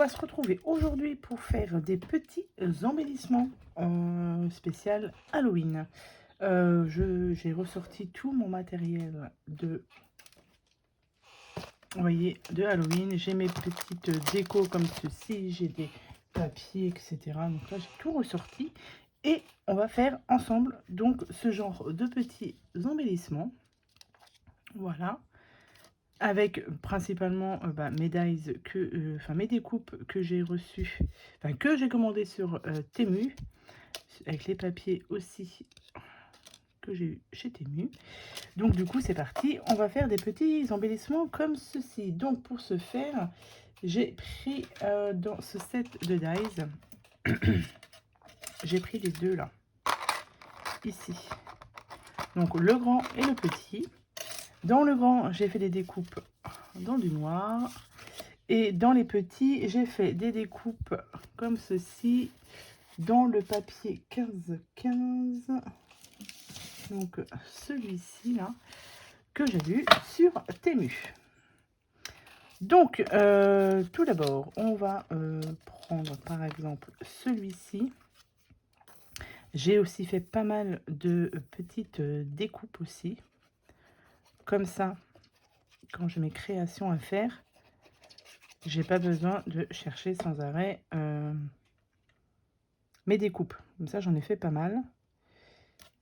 va se retrouver aujourd'hui pour faire des petits embellissements spécial Halloween. J'ai ressorti tout mon matériel de, vous voyez, de Halloween. J'ai mes petites décos comme ceci, j'ai des papiers, etc. Donc là, j'ai tout ressorti et on va faire ensemble donc ce genre de petits embellissements. Voilà. Avec principalement mes dies mes découpes que j'ai reçues, que j'ai commandées sur Temu, avec les papiers aussi que j'ai eu chez Temu. Donc du coup c'est parti, on va faire des petits embellissements comme ceci. Donc pour ce faire, j'ai pris dans ce set de dies, j'ai pris les deux là, ici. Donc le grand et le petit. Dans le grand, j'ai fait des découpes dans du noir. Et dans les petits, j'ai fait des découpes comme ceci dans le papier 15-15. Donc celui-ci là, que j'ai vu sur Temu. Donc tout d'abord, on va prendre par exemple celui-ci. J'ai aussi fait pas mal de petites découpes aussi. Comme ça, quand j'ai mes créations à faire, j'ai pas besoin de chercher sans arrêt mes découpes. Comme ça, j'en ai fait pas mal.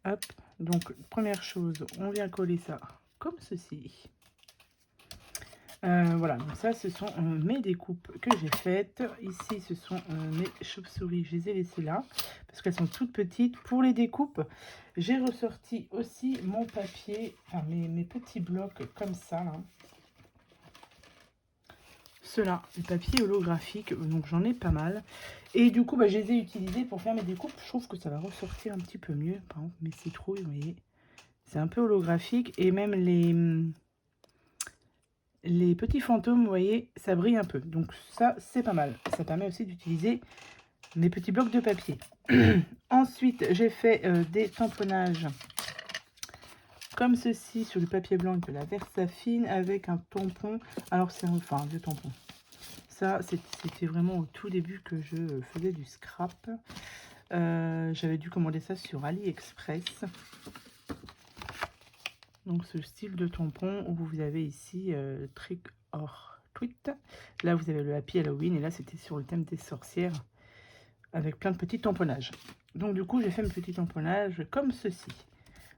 Hop, donc première chose, on vient coller ça comme ceci. Voilà, donc ça, ce sont mes découpes que j'ai faites. Ici, ce sont mes chauves-souris. Je les ai laissées là parce qu'elles sont toutes petites. Pour les découpes, j'ai ressorti aussi mon papier, enfin mes petits blocs comme ça là. Ceux-là, les papiers holographiques, donc j'en ai pas mal. Et du coup, je les ai utilisés pour faire mes découpes. Je trouve que ça va ressortir un petit peu mieux. Par exemple, mes citrouilles, vous voyez, c'est un peu holographique. Et même les petits fantômes, vous voyez, ça brille un peu. Donc ça, c'est pas mal. Ça permet aussi d'utiliser mes petits blocs de papier. Ensuite, j'ai fait des tamponnages comme ceci sur du papier blanc de la Versafine avec un tampon. Alors c'est enfin deux tampons. Ça, c'était vraiment au tout début que je faisais du scrap. J'avais dû commander ça sur AliExpress. Donc ce style de tampon où vous avez ici Trick or Tweet. Là vous avez le Happy Halloween et là c'était sur le thème des sorcières avec plein de petits tamponnages. Donc du coup j'ai fait mes petits tamponnages comme ceci.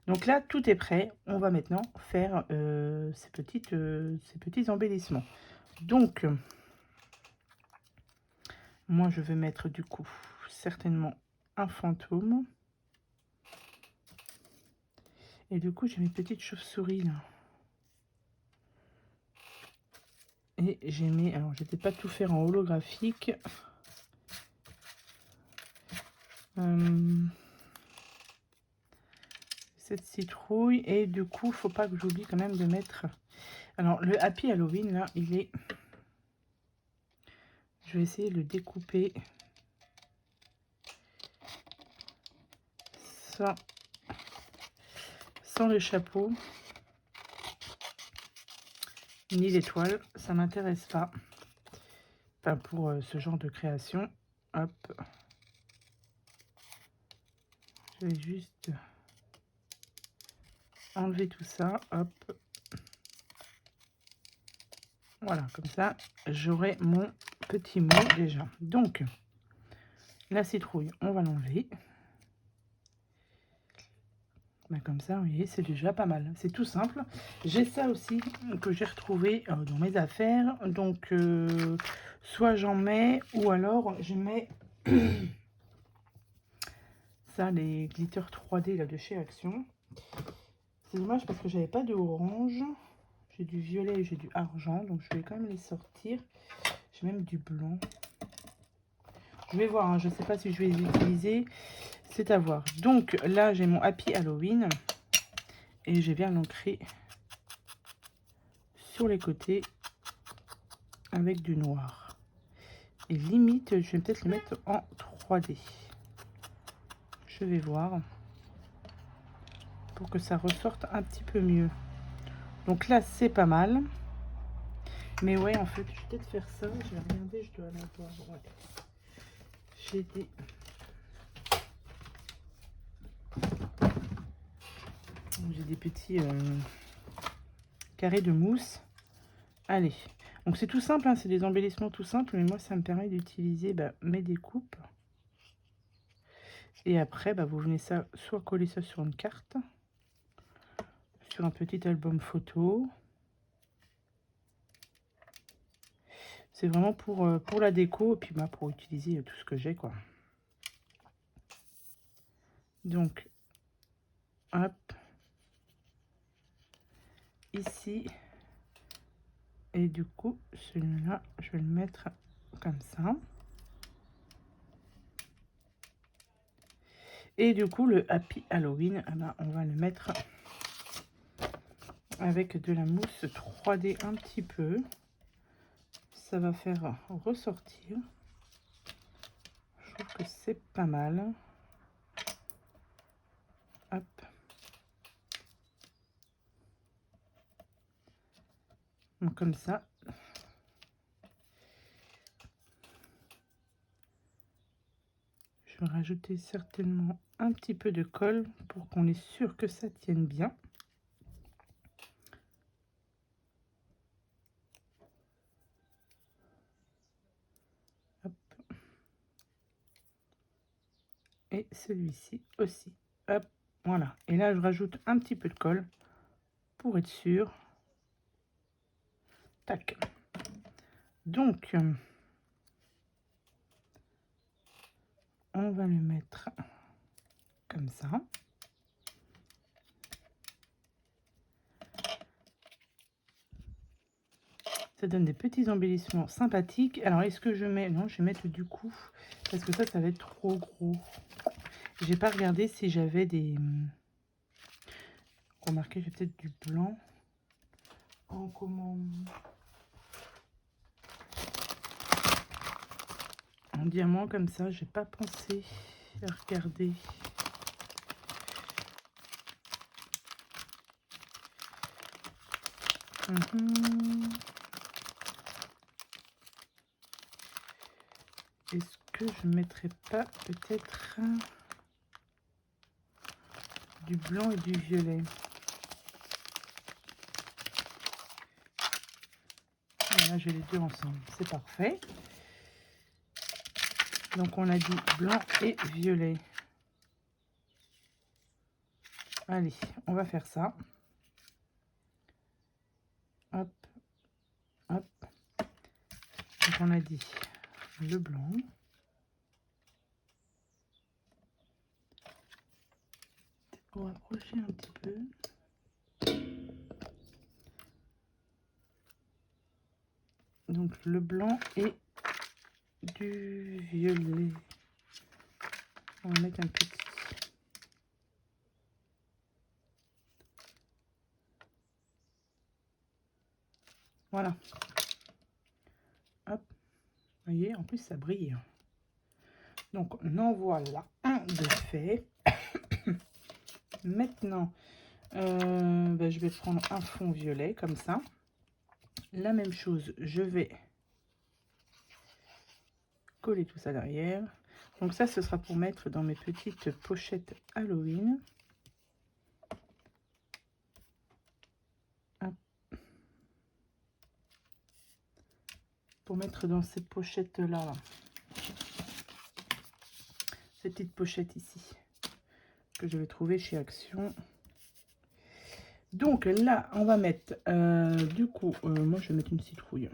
Donc là tout est prêt. On va maintenant faire ces petits embellissements. Donc moi je vais mettre du coup certainement un fantôme. Et du coup, j'ai mes petites chauves-souris là. Et j'ai mis, alors je vais peut-être pas tout faire en holographique. Cette citrouille. Et du coup, faut pas que j'oublie quand même de mettre. Alors, le Happy Halloween là, il est. Je vais essayer de le découper. Sans le chapeau. Ni l'étoile. Ça m'intéresse pas. Enfin, pour ce genre de création. Hop. Je vais juste enlever tout ça. Hop. Voilà, comme ça, j'aurai mon petit mot déjà. Donc, la citrouille, on va l'enlever. Comme ça, vous voyez, c'est déjà pas mal. C'est tout simple. J'ai ça aussi que j'ai retrouvé dans mes affaires. Donc, soit j'en mets, ou alors je mets ça, les glitters 3D là, de chez Action. C'est dommage parce que j'avais pas de orange. J'ai du violet et j'ai du argent. Donc, je vais quand même les sortir. J'ai même du blanc. Je vais voir, hein, je ne sais pas si je vais les utiliser. C'est à voir. Donc là, j'ai mon Happy Halloween. Et je viens l'ancrer sur les côtés avec du noir. Et limite, je vais peut-être le mettre en 3D. Je vais voir. Pour que ça ressorte un petit peu mieux. Donc là, c'est pas mal. Mais ouais, en fait, je vais peut-être faire ça. Je vais regarder, je dois aller voir. Ouais. J'ai des... J'ai des petits carrés de mousse. Allez. Donc c'est tout simple, hein, c'est des embellissements tout simples. Mais moi, ça me permet d'utiliser mes découpes. Et après, vous venez ça, soit coller ça sur une carte, sur un petit album photo. C'est vraiment pour la déco, et puis pour utiliser tout ce que j'ai, quoi. Donc, hop, ici. Et du coup, celui-là, je vais le mettre comme ça. Et du coup, le Happy Halloween, on va le mettre avec de la mousse 3D un petit peu. Ça va faire ressortir. Je trouve que c'est pas mal. Hop. Donc comme ça. Je vais rajouter certainement un petit peu de colle pour qu'on est sûr que ça tienne bien. Hop. Et celui-ci aussi. Hop, voilà. Et là, je rajoute un petit peu de colle pour être sûr. Tac. Donc, on va le mettre comme ça. Ça donne des petits embellissements sympathiques. Alors, est-ce que je mets... Non, je vais mettre du coup, parce que ça va être trop gros. J'ai pas regardé si j'avais des... Remarquez, j'ai peut-être du blanc en commande. En diamant comme ça, j'ai pas pensé à regarder. Est-ce que je mettrais pas peut-être du blanc et du violet? Là, j'ai les deux ensemble, c'est parfait. Donc on a dit blanc et violet. Allez, on va faire ça. Hop, hop. Donc on a dit le blanc. On va approcher un petit peu. Donc le blanc et du violet. On va mettre un petit. Voilà. Hop. Vous voyez, en plus ça brille. Donc en voilà un de fait. Maintenant, je vais prendre un fond violet comme ça. La même chose, je vais coller tout ça derrière. Donc ça, ce sera pour mettre dans mes petites pochettes Halloween. Hop. Pour mettre dans ces pochettes là. Ces petites pochettes ici que je vais trouver chez Action. Donc là, on va mettre du coup, moi je vais mettre une citrouille.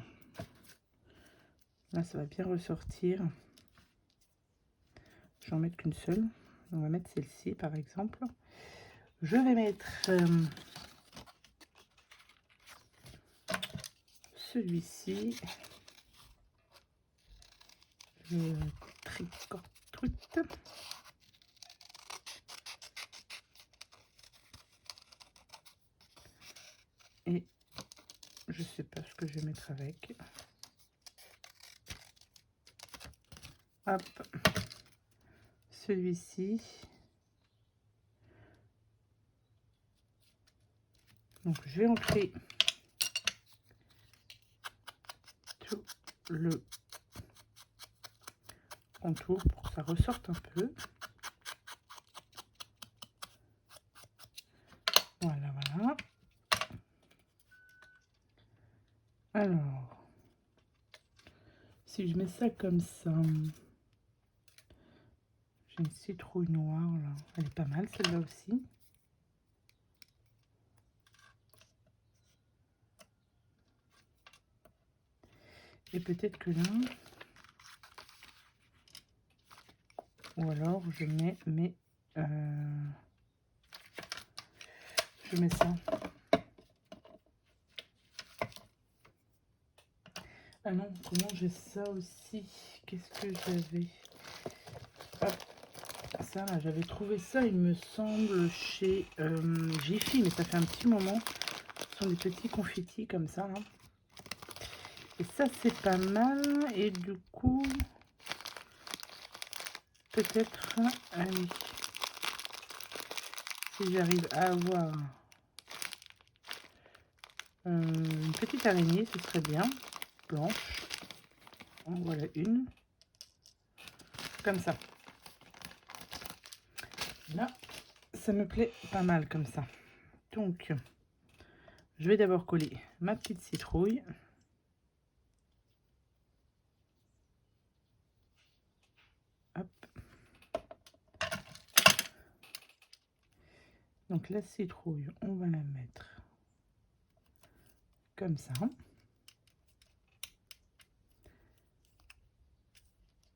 Là, ça va bien ressortir. Je vais en mettre qu'une seule. On va mettre celle-ci par exemple. Je vais mettre celui-ci. Le tricortruite. Et je sais pas ce que je vais mettre avec. Hop. Celui-ci. Donc je vais entrer le contour pour que ça ressorte un peu. Voilà, voilà. Alors, si je mets ça comme ça, j'ai une citrouille noire là. Elle est pas mal celle-là aussi. Et peut-être que là, ou alors je mets mes... je mets ça. Ah non, comment j'ai ça aussi? Qu'est-ce que j'avais? Ah, ça là, j'avais trouvé ça, il me semble, chez Jiffy, mais ça fait un petit moment. Ce sont des petits confettis comme ça. Hein. Et ça, c'est pas mal. Et du coup, peut-être, allez, si j'arrive à avoir une petite araignée, ce serait bien. Blanche. En voilà une. Comme ça. Là, ça me plaît pas mal comme ça. Donc, je vais d'abord coller ma petite citrouille. Hop. Donc la citrouille, on va la mettre comme ça.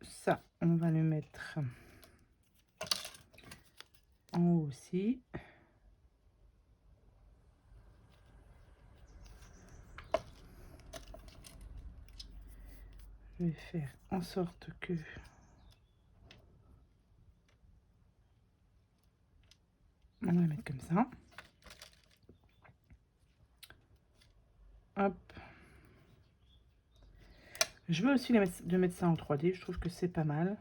Ça, on va le mettre en haut aussi. Je vais faire en sorte que on va la mettre comme ça. Hop. Je veux aussi de mettre ça en 3D. Je trouve que c'est pas mal.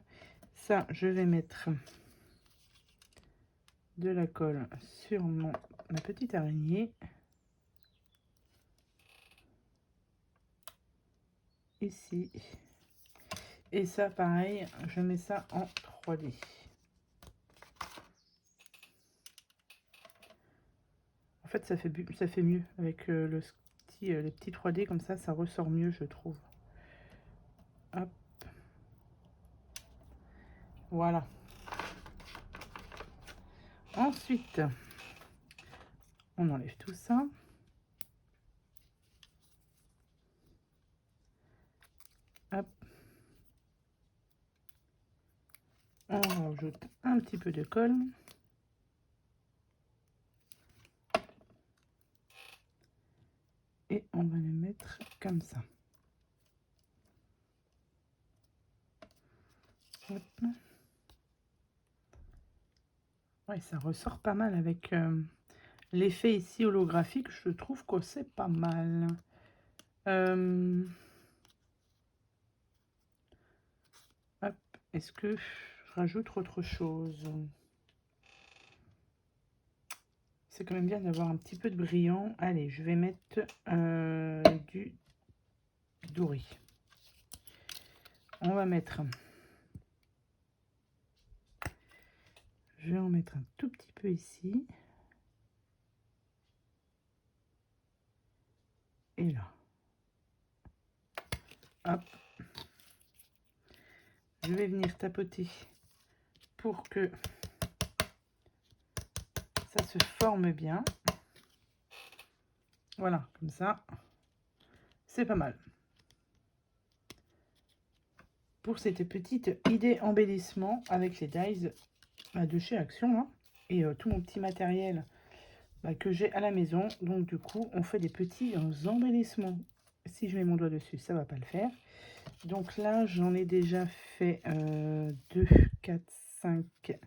Ça, je vais mettre de la colle sur ma petite araignée. Ici. Et ça, pareil, je mets ça en 3D. En fait, ça fait mieux avec les petits 3D comme ça ressort mieux, je trouve. Hop. Voilà. Ensuite, on enlève tout ça. Hop. On rajoute un petit peu de colle. Et on va le mettre comme ça. Hop. Ouais, ça ressort pas mal avec l'effet ici holographique. Je trouve que c'est pas mal. Hop. Est-ce que je rajoute autre chose? C'est quand même bien d'avoir un petit peu de brillant. Allez, je vais mettre du doré. On va mettre... Je vais en mettre un tout petit peu ici. Et là. Hop. Je vais venir tapoter pour que ça se forme bien. Voilà, comme ça. C'est pas mal. Pour cette petite idée embellissement avec les dies de chez Action. Hein, et tout mon petit matériel que j'ai à la maison. Donc du coup, on fait des petits embellissements. Si je mets mon doigt dessus, ça va pas le faire. Donc là, j'en ai déjà fait 2, 4, 5.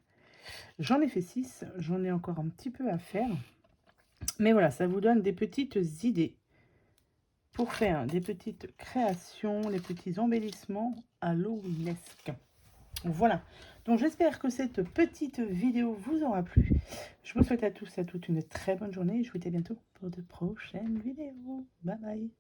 J'en ai fait 6. J'en ai encore un petit peu à faire. Mais voilà, ça vous donne des petites idées pour faire des petites créations, les petits embellissements halloweenesques. Voilà, donc j'espère que cette petite vidéo vous aura plu. Je vous souhaite à tous et à toutes une très bonne journée et je vous dis à bientôt pour de prochaines vidéos. Bye bye.